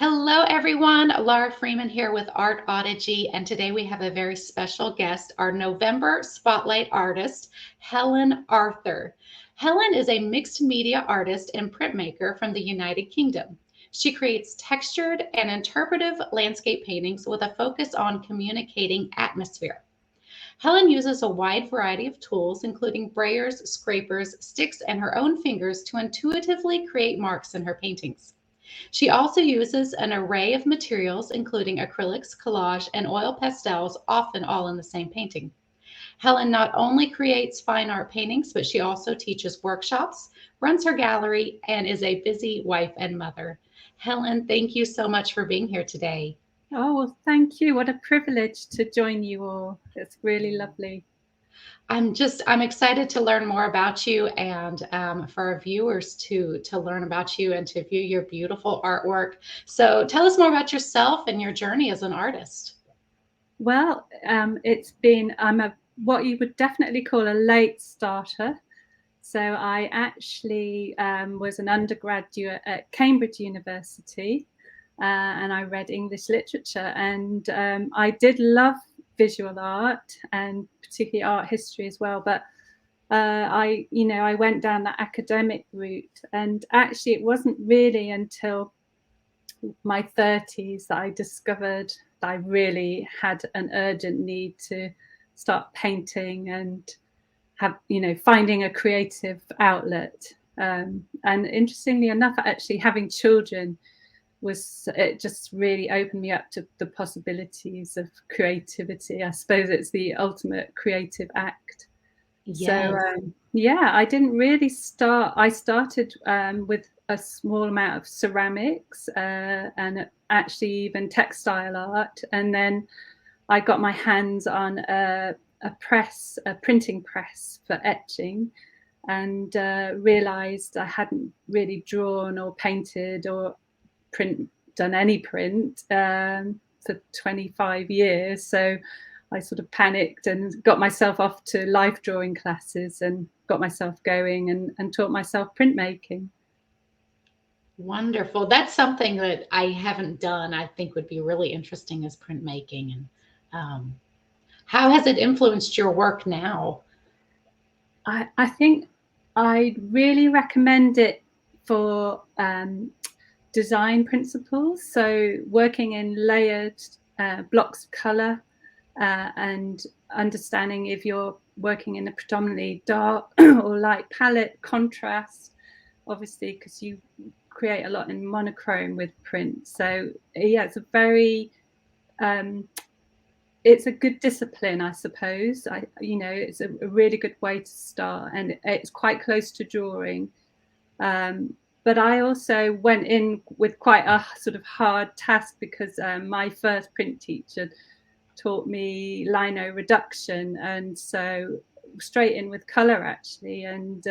Hello, everyone. Laura Freeman here with Artodigy, and today we have a very special guest, our November Spotlight artist, Helen Arthur. Helen is a mixed media artist and printmaker from the United Kingdom. She creates textured and interpretive landscape paintings with a focus on communicating atmosphere. Helen uses a wide variety of tools, including brayers, scrapers, sticks, and her own fingers to intuitively create marks in her paintings. She also uses an array of materials, including acrylics, collage, and oil pastels, often all in the same painting. Helen not only creates fine art paintings, but she also teaches workshops, runs her gallery, and is a busy wife and mother. Helen, thank you so much for being here today. Oh, well, thank you. What a privilege to join you all. It's really lovely. I'm excited to learn more about you and for our viewers to learn about you and to view your beautiful artwork. So tell us more about yourself and your journey as an artist. Well, I'm what you would definitely call a late starter. So I actually was an undergraduate at Cambridge University, and I read English literature, and I did love visual art and particularly art history as well. But I went down that academic route, and actually it wasn't really until my 30s that I discovered that I really had an urgent need to start painting and finding a creative outlet. And interestingly enough, actually having children it just really opened me up to the possibilities of creativity. I suppose it's the ultimate creative act. Yes. So I didn't really start. I started with a small amount of ceramics and actually even textile art, and then I got my hands on a printing press for etching, and realised I hadn't really drawn or painted or done any print for 25 years. So I sort of panicked and got myself off to life drawing classes and got myself going and taught myself printmaking. Wonderful. That's something that I haven't done. I think would be really interesting is printmaking. And how has it influenced your work now? I think I really recommend it for design principles. So working in layered blocks of colour and understanding if you're working in a predominantly dark or light palette, contrast, obviously, because you create a lot in monochrome with print. So yeah, it's a good discipline, I suppose. It's a really good way to start, and it's quite close to drawing. But I also went in with quite a sort of hard task because my first print teacher taught me lino reduction, and so straight in with color actually. And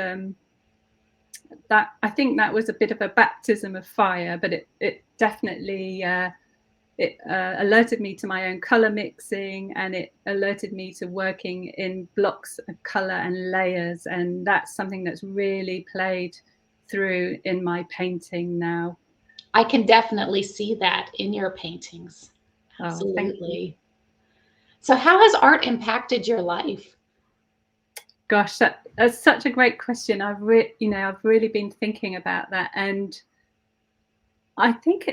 that, I think that was a bit of a baptism of fire, but it definitely alerted me to my own color mixing, and it alerted me to working in blocks of color and layers, and that's something that's really played through in my painting now. I can definitely see that in your paintings. Absolutely. So how has art impacted your life? Gosh, that's such a great question. I've really been thinking about that, and I think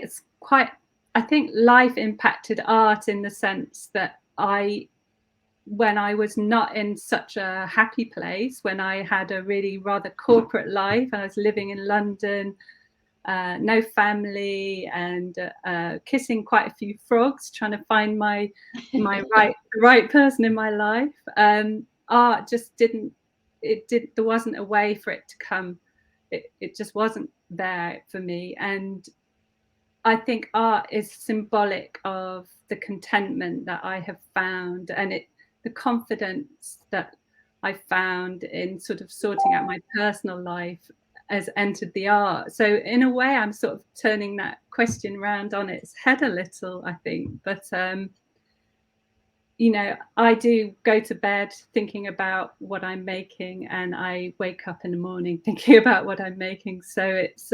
life impacted art in the sense that when I was not in such a happy place, when I had a really rather corporate life, and I was living in London, no family, and kissing quite a few frogs, trying to find my right person in my life. Art just there wasn't a way for it to come. It just wasn't there for me. And I think art is symbolic of the contentment that I have found, and the confidence that I found in sort of sorting out my personal life has entered the art. So in a way, I'm sort of turning that question around on its head a little, I think. But I do go to bed thinking about what I'm making, and I wake up in the morning thinking about what I'm making. So it's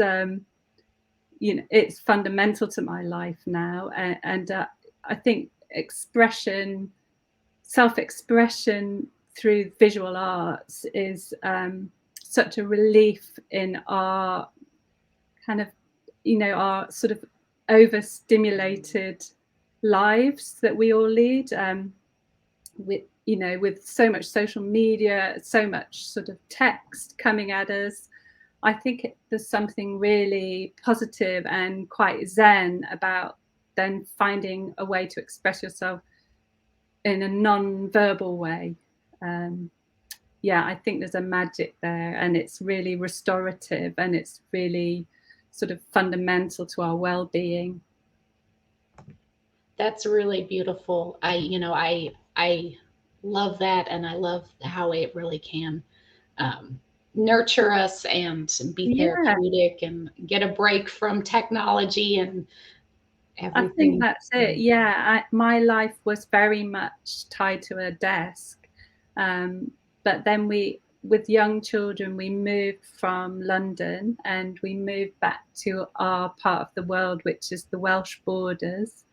it's fundamental to my life now. And I think self-expression through visual arts is such a relief in our kind of, our sort of overstimulated lives that we all lead, with so much social media, so much sort of text coming at us. I think there's something really positive and quite zen about then finding a way to express yourself in a non-verbal way. I think there's a magic there, and it's really restorative, and it's really sort of fundamental to our well-being. That's really beautiful. I love that, and I love how it really can nurture us and be therapeutic and get a break from technology and everything. I think that's it. Yeah, my life was very much tied to a desk, but then with young children, we moved from London and we moved back to our part of the world, which is the Welsh borders,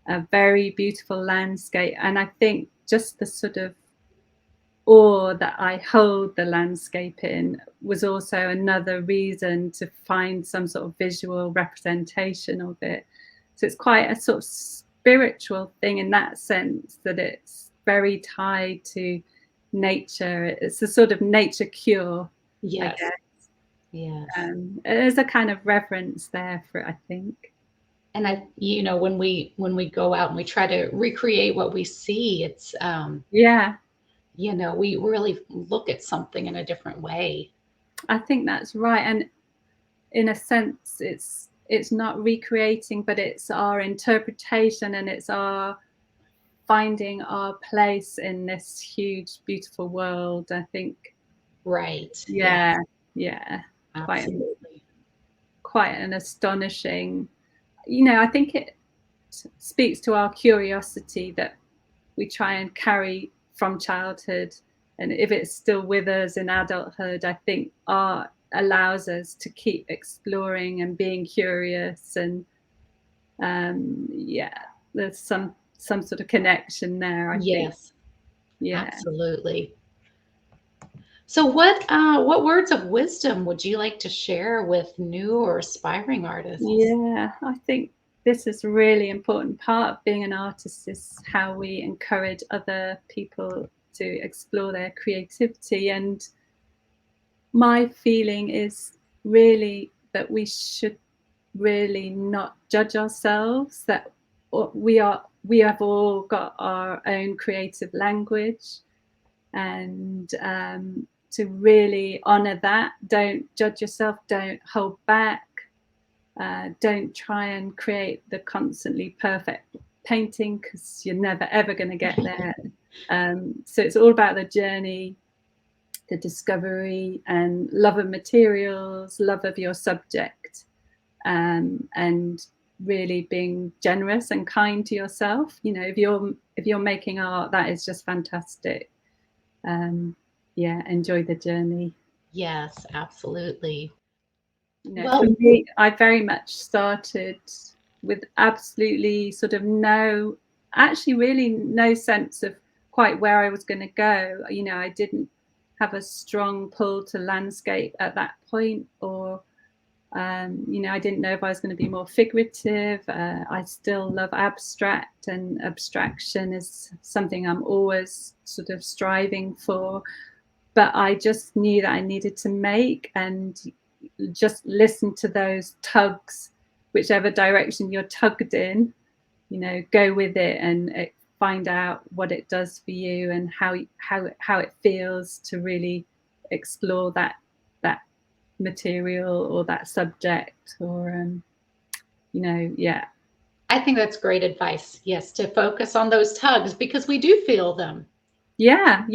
a very beautiful landscape. And I think just the sort of awe that I hold the landscape in was also another reason to find some sort of visual representation of it. So it's quite a sort of spiritual thing in that sense, that it's very tied to nature. It's a sort of nature cure. Yes. I guess. Yes. There's a kind of reverence there for it, I think. And when we go out and we try to recreate what we see, it's we really look at something in a different way. I think that's right. And in a sense, it's not recreating, but it's our interpretation, and it's our finding our place in this huge, beautiful world, I think. Right. Yeah. Absolutely. Quite an astonishing, I think it speaks to our curiosity that we try and carry from childhood. And if it's still with us in adulthood, I think art allows us to keep exploring and being curious. And there's some sort of connection there, I think. Yeah, absolutely. So what words of wisdom would you like to share with new or aspiring artists? Yeah, I think this is a really important part of being an artist, is how we encourage other people to explore their creativity. And my feeling is really that we should really not judge ourselves, that we have all got our own creative language, and to really honor that. Don't judge yourself, don't hold back, don't try and create the constantly perfect painting, because you're never ever going to get there. So it's all about the journey, the discovery, and love of materials, love of your subject, and really being generous and kind to yourself. If you're making art, that is just fantastic. Enjoy the journey. Yes, absolutely. For me, I very much started with absolutely sort of really no sense of quite where I was going to go. I didn't have a strong pull to landscape at that point, or I didn't know if I was going to be more figurative. I still love abstract, and abstraction is something I'm always sort of striving for. But I just knew that I needed to make, and just listen to those tugs, whichever direction you're tugged in, go with it and find out what it does for you, and how it feels to really explore that material or that subject, or I think that's great advice. Yes, to focus on those tugs, because we do feel them. They're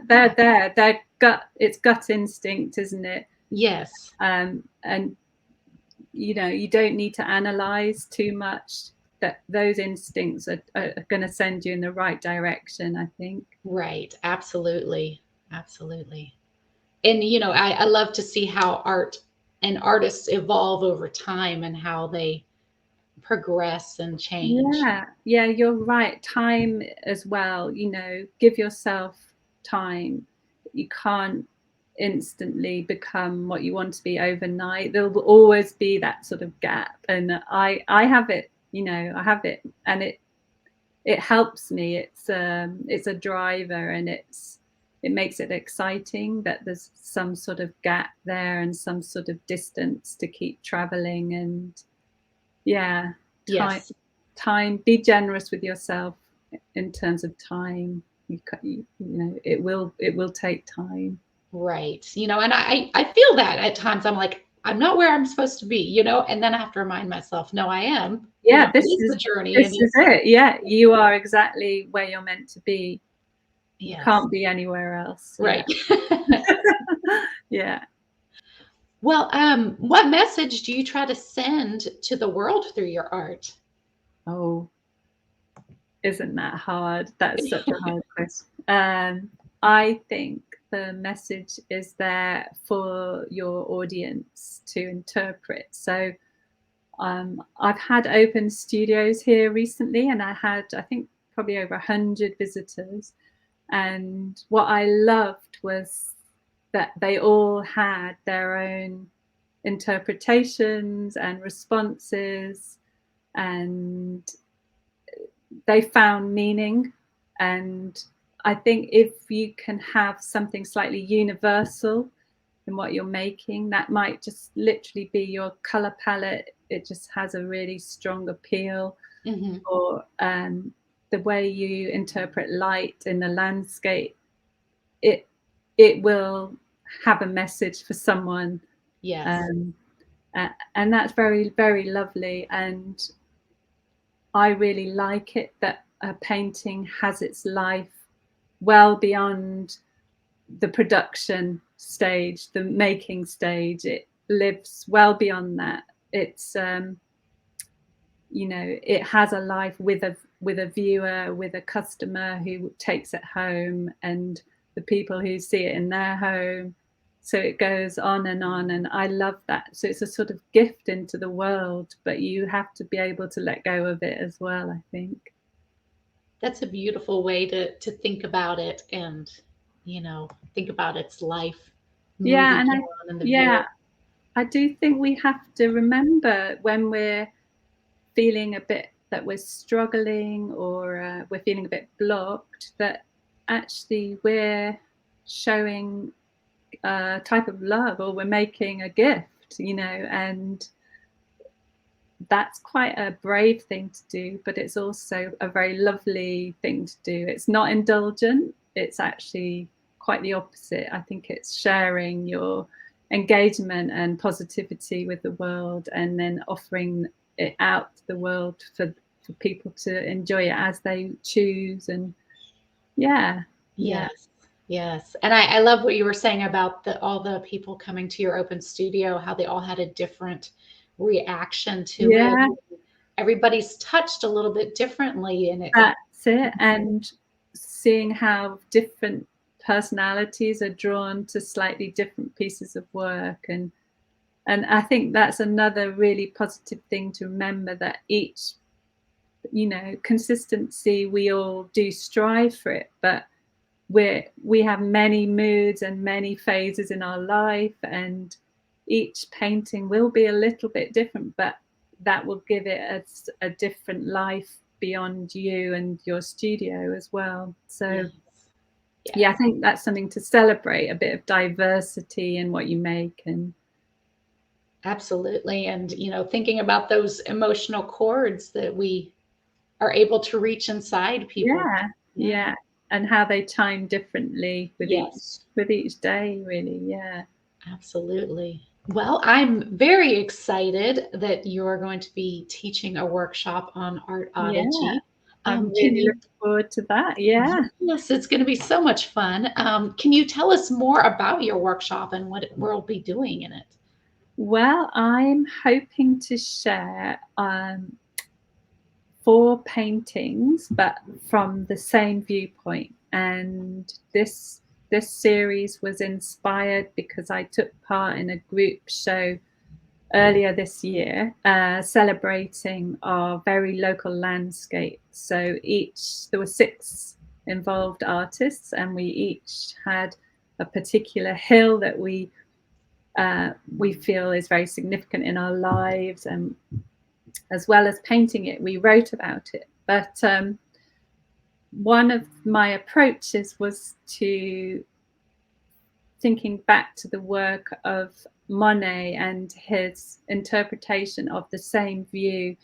there. It's gut instinct, isn't it? Yes. And you don't need to analyze too much. That those instincts are going to send you in the right direction, I think. Right. Absolutely. And I love to see how art and artists evolve over time and how they progress and change. Yeah, you're right. Time as well, give yourself time. You can't instantly become what you want to be overnight. There will always be that sort of gap. And I have it, I have it, and it helps me. It's a driver, and it makes it exciting that there's some sort of gap there and some sort of distance to keep traveling. And yeah, Yes. time, be generous with yourself in terms of time. It will take time. Right. And I feel that at times I'm like, I'm not where I'm supposed to be, and then I have to remind myself, no, I am. Yeah, It is the journey. this is it. Yeah, you are exactly where you're meant to be. You Yes. can't be anywhere else. Right. Yeah. Yeah. Well, what message do you try to send to the world through your art? Oh, isn't that hard? That's such a hard question. I think the message is there for your audience to interpret. So I've had open studios here recently, and I think, probably over 100 visitors. And what I loved was that they all had their own interpretations and responses, and they found meaning. And I think if you can have something slightly universal in what you're making, that might just literally be your color palette. It just has a really strong appeal. Mm-hmm. Or the way you interpret light in the landscape, it will have a message for someone. Yes. And that's very, very lovely. And I really like it that a painting has its life well beyond the production stage, the making stage. It lives well beyond that. It's it has a life with a viewer, with a customer who takes it home, and the people who see it in their home. So it goes on, and I love that. So it's a sort of gift into the world, but you have to be able to let go of it as well, I think. That's a beautiful way to think about it, and think about its life Yeah, moving and on in the viewer. I do think we have to remember when we're feeling a bit that we're struggling, or we're feeling a bit blocked, that actually we're showing a type of love, or we're making a gift, and that's quite a brave thing to do, but it's also a very lovely thing to do. It's not indulgent, it's actually quite the opposite. I think it's sharing your engagement and positivity with the world, and then offering it out to the world for people to enjoy it as they choose. And yeah. Yes. And I love what you were saying about all the people coming to your open studio, how they all had a different reaction to it. Yeah, Everybody's touched a little bit differently in it. that's it. And seeing how different personalities are drawn to slightly different pieces of work. And I think that's another really positive thing to remember, that each, consistency, we all do strive for it, but we have many moods and many phases in our life, and each painting will be a little bit different, but that will give it a different life beyond you and your studio as well. So yeah, I think that's something to celebrate, a bit of diversity in what you make. And Absolutely. And, thinking about those emotional chords that we are able to reach inside people. yeah, and how they chime differently with Yes. each day, really. Yeah. Absolutely. Well, I'm very excited that you're going to be teaching a workshop on Yeah, artology. I'm Can really you? looking forward to that. Yeah. Yes, it's going to be so much fun. Can you tell us more about your workshop and what we'll be doing in it? Well, I'm hoping to share 4 paintings, but from the same viewpoint. And this series was inspired because I took part in a group show earlier this year, celebrating our very local landscape. So there were 6 involved artists, and we each had a particular hill that we feel is very significant in our lives, and as well as painting it, we wrote about it. But one of my approaches was to thinking back to the work of Monet and his interpretation of the same view.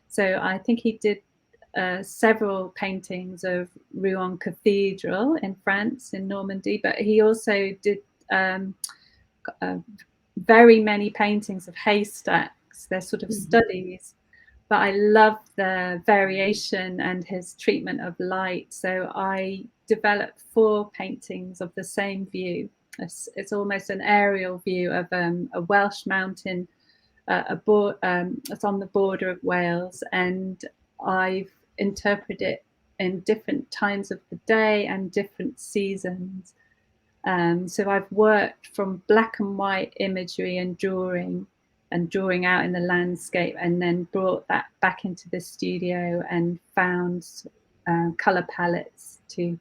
So I think he did several paintings of Rouen Cathedral in France, in Normandy, but he also did very many paintings of haystacks. They're sort of studies, but I love the variation and his treatment of light. So I developed 4 paintings of the same view. It's almost an aerial view of a Welsh mountain, it's on the border of Wales, and I've interpreted it in different times of the day and different seasons. So I've worked from black and white imagery and drawing out in the landscape, and then brought that back into the studio and found color palettes to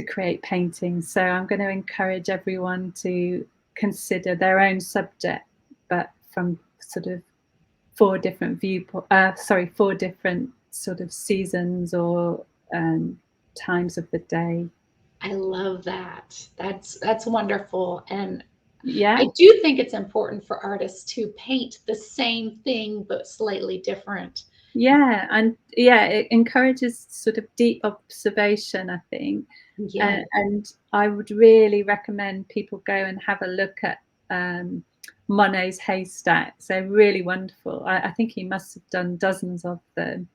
create paintings. So I'm going to encourage everyone to consider their own subject, but from sort of 4 different 4 different sort of seasons or times of the day. I love that. That's wonderful. And yeah, I do think it's important for artists to paint the same thing but slightly different. Yeah, and it encourages sort of deep observation, I think. Yeah. And I would really recommend people go and have a look at Monet's haystacks. They're really wonderful. I think he must have done dozens of them.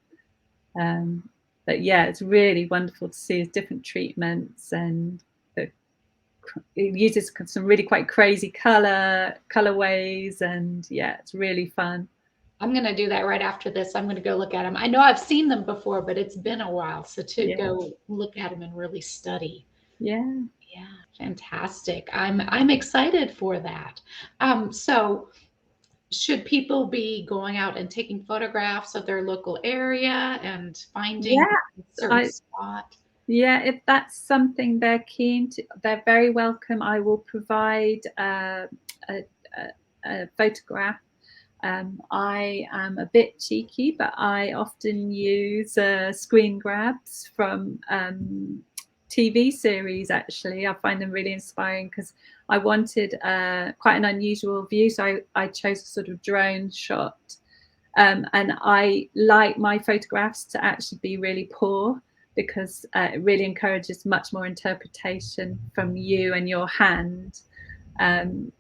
But yeah, it's really wonderful to see his different treatments, and it uses some really quite crazy colorways, and yeah, it's really fun. I'm going to do that right after this. I'm going to go look at them. I know I've seen them before, but it's been a while. So to go look at them and really study. Yeah. Yeah, fantastic. I'm excited for that. So should people be going out and taking photographs of their local area and finding a certain spot? Yeah, if that's something they're keen to, they're very welcome. I will provide a photograph. I am a bit cheeky, but I often use screen grabs from TV series. Actually, I find them really inspiring because I wanted quite an unusual view, so I chose a sort of drone shot. And I like my photographs to actually be really poor, because it really encourages much more interpretation from you and your hand and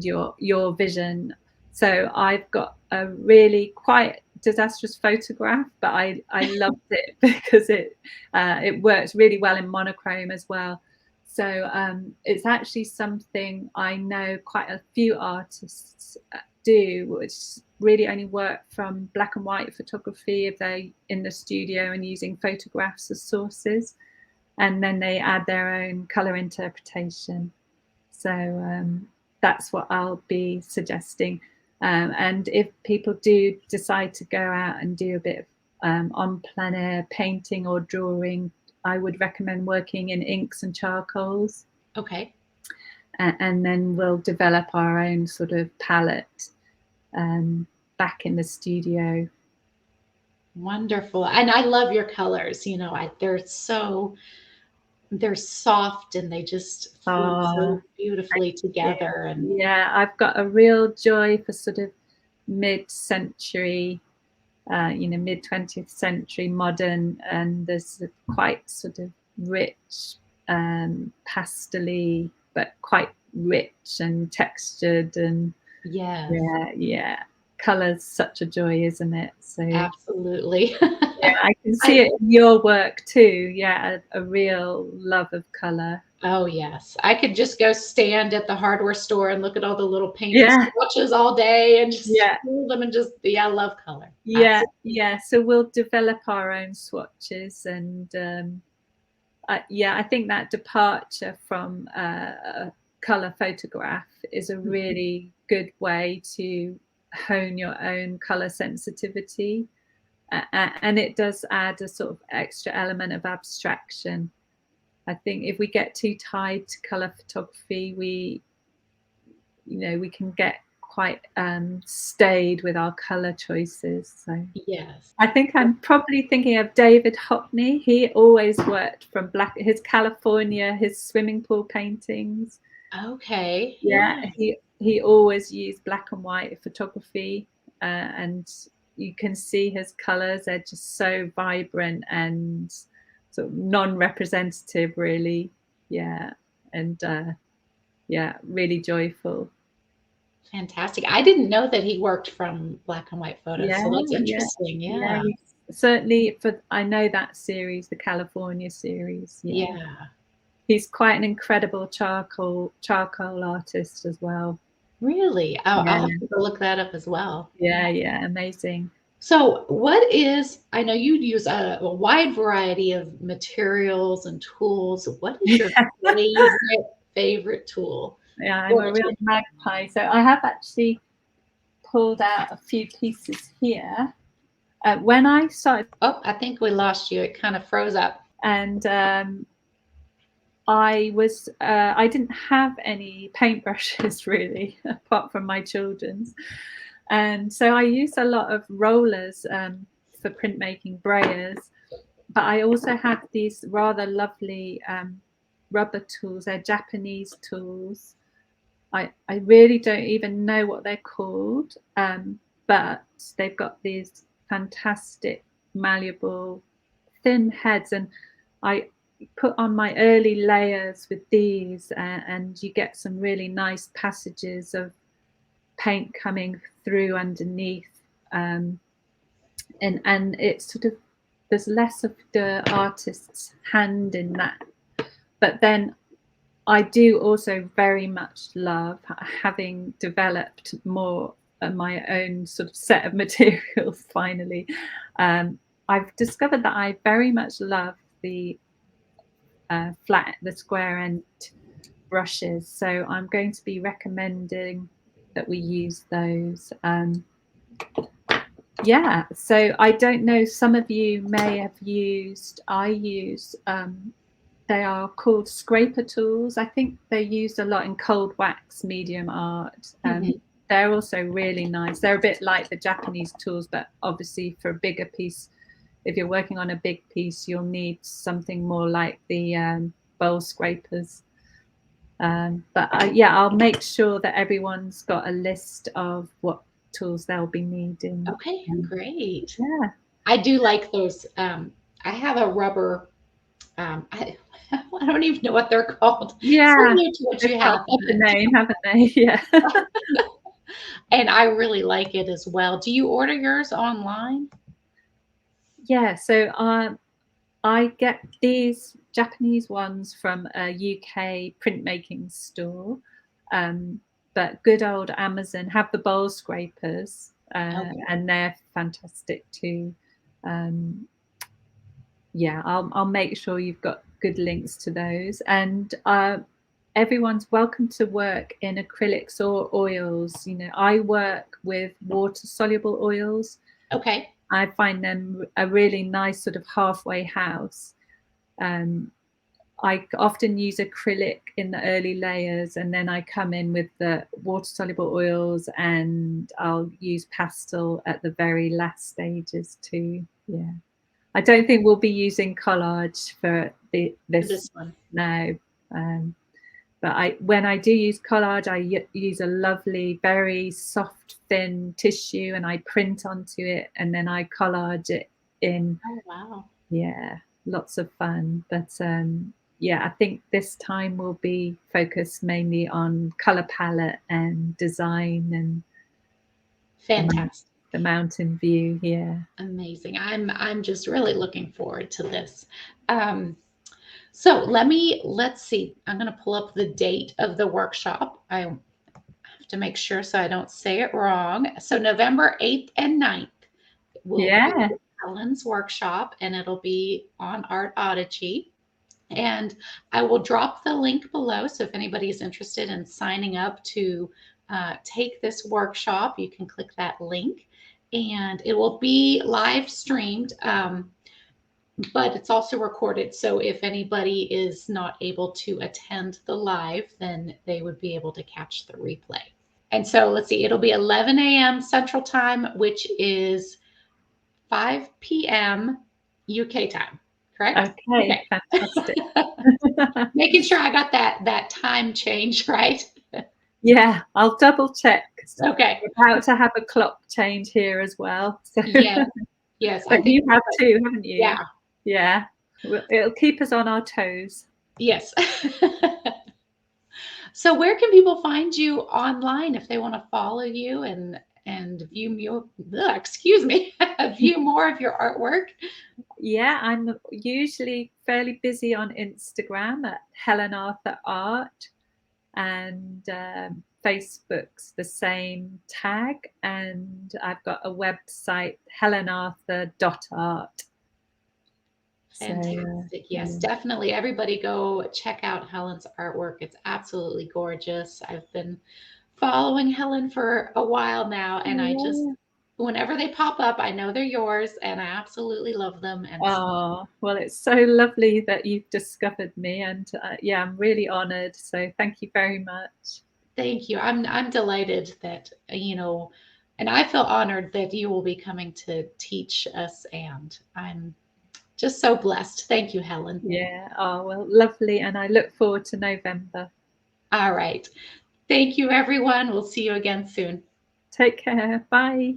your vision. So I've got a really quite disastrous photograph, but I loved it because it works really well in monochrome as well. So it's actually something I know quite a few artists do, which really only work from black and white photography if they're in the studio and using photographs as sources, and then they add their own color interpretation. So that's what I'll be suggesting. And if people do decide to go out and do a bit of on plein air painting or drawing, I would recommend working in inks and charcoals. Okay. And then we'll develop our own sort of palette back in the studio. Wonderful. And I love your colors. They're soft and they just flow so beautifully together. And yeah, I've got a real joy for sort of mid-century, mid 20th century modern, and there's quite sort of rich, pastel-y, but quite rich and textured, and yeah. Color's such a joy, isn't it? So absolutely. yeah, I can see it in your work too. Yeah, a real love of color. Oh yes, I could just go stand at the hardware store and look at all the little painted swatches all day and just pull them and just I love color. Yeah. So we'll develop our own swatches, and I think that departure from a color photograph is a really good way to hone your own color sensitivity. And it does add a sort of extra element of abstraction. I think if we get too tied to color photography, we can get quite staid with our color choices. So Yes. I think I'm probably thinking of David Hockney. He always worked from his California, his swimming pool paintings. Okay. Yeah, he always used black and white photography, and you can see his colors. They're just so vibrant and sort of non-representative, really. Yeah, and yeah, really joyful. Fantastic. I didn't know that he worked from black and white photos, Yeah, so that's yeah, interesting. yeah. Yeah. Certainly I know that series, the California series. Yeah, Yeah. he's quite an incredible charcoal artist as well. Really? I'll Yeah, have to go look that up as well. yeah, amazing. So, what is, I know you use a wide variety of materials and tools. What is your favorite tool? Yeah, I'm Or a real magpie. So I have actually pulled out a few pieces here. When I started, oh, I think we lost you. It kind of froze up. and I didn't have any paintbrushes really, apart from my children's. And so I used a lot of rollers for printmaking, brayers. But I also had these rather lovely rubber tools. They're Japanese tools. I really don't even know what they're called, but they've got these fantastic, malleable, thin heads. And I put on my early layers with these, and you get some really nice passages of paint coming through underneath. And it's sort of, there's less of the artist's hand in that. But then I do also very much love, having developed more my own sort of set of materials finally. I've discovered that I very much love the the square end brushes. So I'm going to be recommending that we use those. Yeah, so I don't know, some of you may have used, they are called scraper tools. I think they're used a lot in cold wax medium art. They're also really nice. They're a bit like the Japanese tools, but obviously for a bigger piece, if you're working on a big piece, you'll need something more like the bowl scrapers. Yeah, I'll make sure that everyone's got a list of what tools they'll be needing. Okay, great. Yeah. I do like those. I have a rubber, I, I don't even know what they're called. Yeah, Similar to what they've you got have. a name, haven't they? Yeah. And I really like it as well. Do you order yours online? Yeah, so I get these Japanese ones from a UK printmaking store, but good old Amazon have the bowl scrapers, Okay. and they're fantastic too. Yeah, I'll make sure you've got good links to those. And everyone's welcome to work in acrylics or oils. I work with water soluble oils. Okay. I find them a really nice sort of halfway house. I often use acrylic in the early layers, and then I come in with the water soluble oils, and I'll use pastel at the very last stages too. Yeah. I don't think we'll be using collage for this one. now. But when I do use collage, I use a lovely, very soft, thin tissue, and I print onto it, and then I collage it in. Oh, wow. Yeah, lots of fun. But yeah, I think this time will be focused mainly on color palette and design and Fantastic. the mountain view. Yeah. Amazing. I'm just really looking forward to this. So let's see. I'm going to pull up the date of the workshop. I have to make sure so I don't say it wrong. So November 8th and 9th will be Yeah. Helen's workshop, and it'll be on Artodigy. And I will drop the link below. So if anybody is interested in signing up to take this workshop, you can click that link, and it will be live streamed. But it's also recorded. So if anybody is not able to attend the live, then they would be able to catch the replay. And so let's see, it'll be 11 a.m. Central Time, which is 5 p.m. UK time, correct? Okay. Fantastic. Making sure I got that time change right. Yeah, I'll double check. Okay. We're about to have a clock change here as well. So. Yeah. Yes. But you have too, haven't you? Yeah. Yeah. It'll keep us on our toes. Yes. So where can people find you online if they want to follow you and view your view more of your artwork? Yeah, I'm usually fairly busy on Instagram at Helen Arthur Art, and Facebook's the same tag, and I've got a website, helenarthur.art. Fantastic. Yes, definitely. Everybody go check out Helen's artwork. It's absolutely gorgeous. I've been following Helen for a while now, and I just, whenever they pop up, I know they're yours, and I absolutely love them. And well, it's so lovely that you've discovered me, and yeah, I'm really honored. So thank you very much. Thank you. I'm delighted that, and I feel honored that you will be coming to teach us, and I'm just so blessed. Thank you, Helen. Yeah. Oh, well, lovely. And I look forward to November. All right. Thank you, everyone. We'll see you again soon. Take care. Bye.